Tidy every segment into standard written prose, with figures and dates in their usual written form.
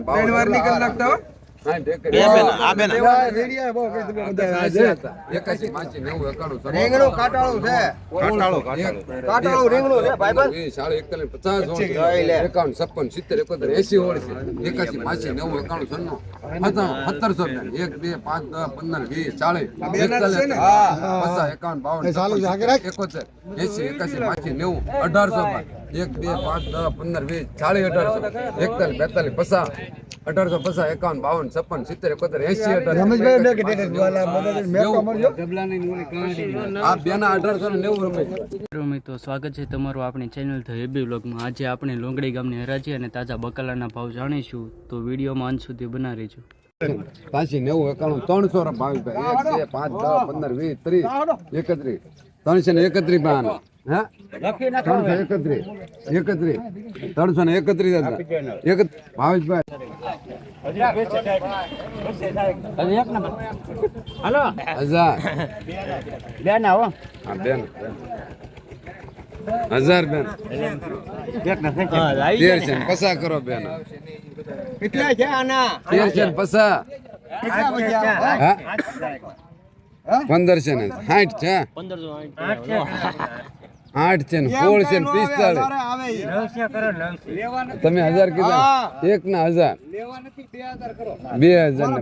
ત્રણ વાર નીકળ નાખતા હો. મિત્રો સ્વાગત છે તમારું આપણી ચેનલ ધ હેબી વ્લોગમાં। આજે આપણે લોંગડી ગામની હરાજી અને તાજા બકાલાના ભાવ જાણીશું, તો વિડીયોમાં અંત સુધી બના રહેજો। 85 90 91 300 ભાવી 1 2 5 10 15 20 30 31 331 પાન હા લખી નાખો 331 331 ભાવેશભાઈ એક નંબર હાલો 1000 બેન આવો હા બેન 1000 બેન એક ના હા 13 પસા કરો બેન કેટલા છે આના 13 પસા હા 15 છે ને 60 છે 8 છે ને 16 છે ને 45 તમે 1000 કીધા એક ના 1000 લેવા નથી 2000 કરો 2000 ને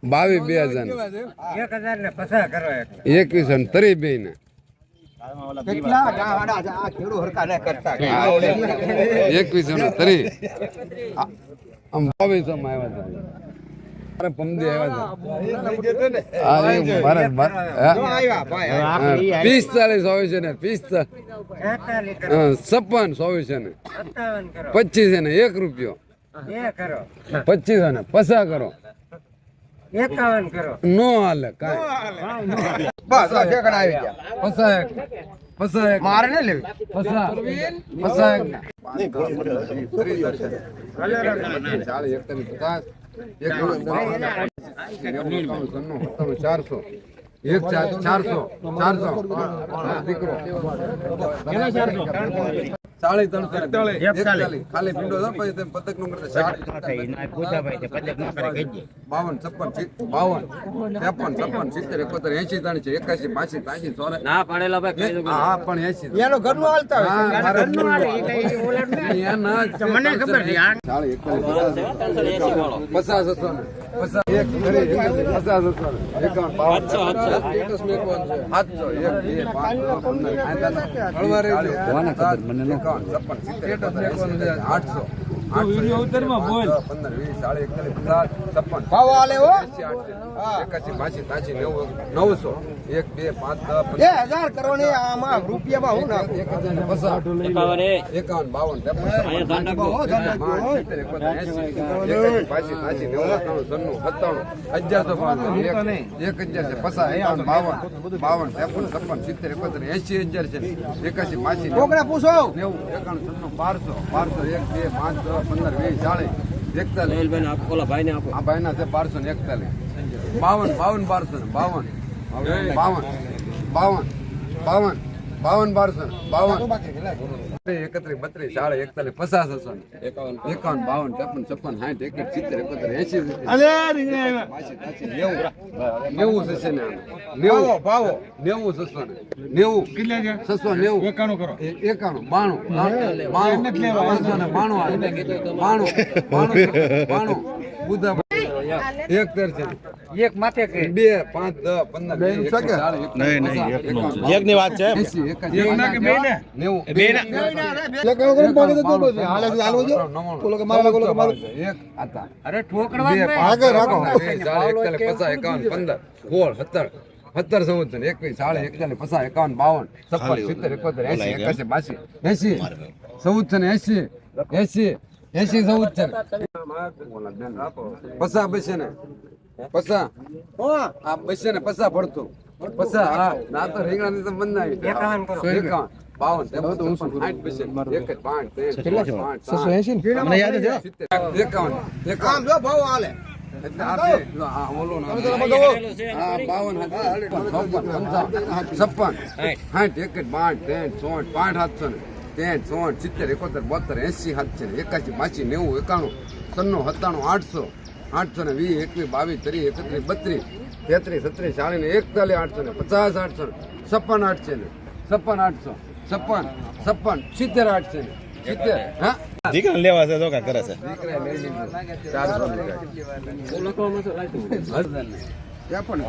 22 2000 1000 ને પસા કરો 21 ને 3 બે ને કેટલા ગાડા આ ખેડૂ હરકા ન કરતા 21 ને 3 આમ 22 માં આવ્યા હતા પમદી આવ્યા હતા 45 હોય છે ને 55 છે ને 25 છે ને 1 રૂપિયો 25 ને પસા કરો 51 કરો નો હાલે કાઈ બસ ઠેકડા આવી ગયા પસા મારે ન લેવી પસા નહીં 400 દીકરો ખાલી પીંડો પતક નું 52 એક માથે 2 5 10 15 એક ની વાત છે એક ના કે બે ને 90 એક કરો બાકી તો બોલો હાલે હાલવો જો કોલો કે મારા કોલો કે મારો એક આતા અરે ઠોકડવા જ આગળ રાખો 40 41 15 16 17 17 21 41 50 51 52 56 57 81 82 80 14 પસા બેસે ને પસા આ બેસે ને પસા પડતો પસા હા ના તો રીંગણા ની તો બંધ આવી 51 52 60 બેસે 1 5 780 મને યાદ છે 51 આમ જો ભાવ હાલે એટલે આ ઓલો ના 52 56 60 1 5 10 60 5 700 60 70 71 72 80 81 82 90 91 96 97 800 820 21 22 23 31 32 33 37 40 41 850 800 56 800 56 800 56 56 70 800 70 હા દીકરા લેવા છે તો કા કરે છે દીકરા લઈ લીધું 400 ત્યાં પણ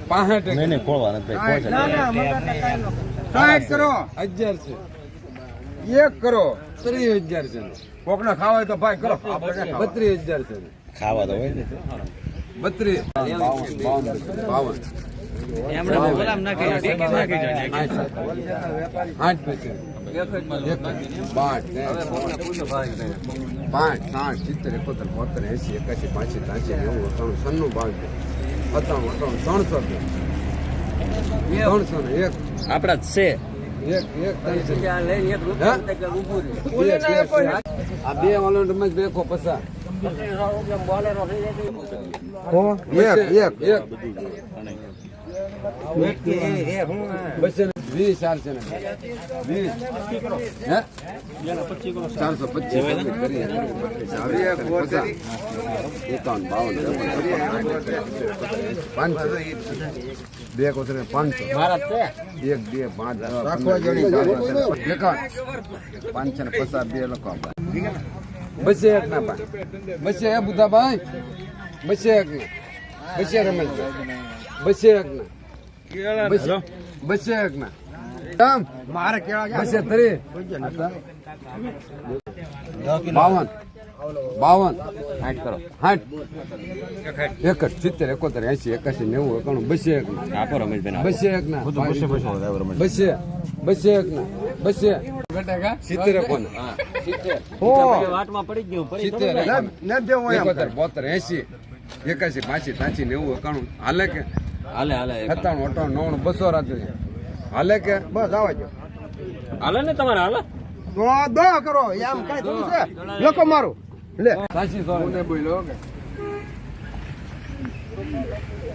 65 નહીં નહીં ખોળવા નથી ભાઈ સાઠ કરો 1000 છે 1 કરો 30000 છે કોકના ખાવા હોય તો ભાઈ કરો 32000 છે ખાવા તો હોય ને 32 52 8 પૈસે 5 7 70 71 72 80 81 85 90 93 300 1 આપડા જ છે આ બે વાળો રમેશ બેખો પસા વીસ ચાલશે ને 52 60 71 70 71 80 81 90 91 આપો રમેશભાઈ 201 ના વાટમાં પડી ગયું 81 85 90 હાલે કે હાલે 97 98 99 200 રાખજો હાલે કે બસ આવા જો હાલે ને તમારે હાલે દો કરો એમ કઈ થોડું છે લોકો મારું લે સાચી સોળ ને બોલ્યો કે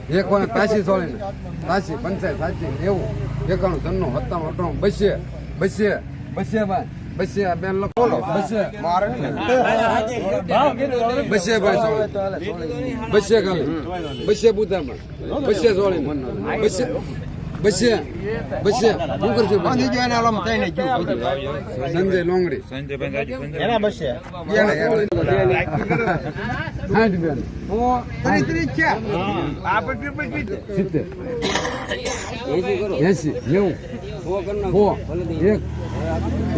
એક કોને સાચી સોળ ને સાચી 85 સાચી 90 91 97 98 200 ભાઈ બેન લખો બસે મારે બસે ભાઈ બસે ખાલી બસે બુધામાં બસે સોળી બસે શું કરશું સંજય લોંગડી એના બસે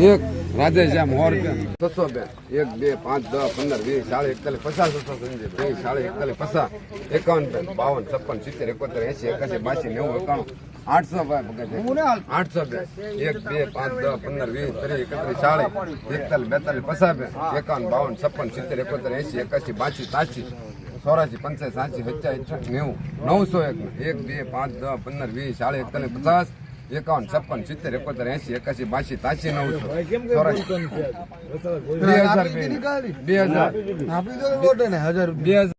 એક રાધેશ્યામ 100 રૂપિયા 600 બેન 1 2 5 10 15 20 40 41 50 50 40 51 52 56 70 71 80 81 82 2000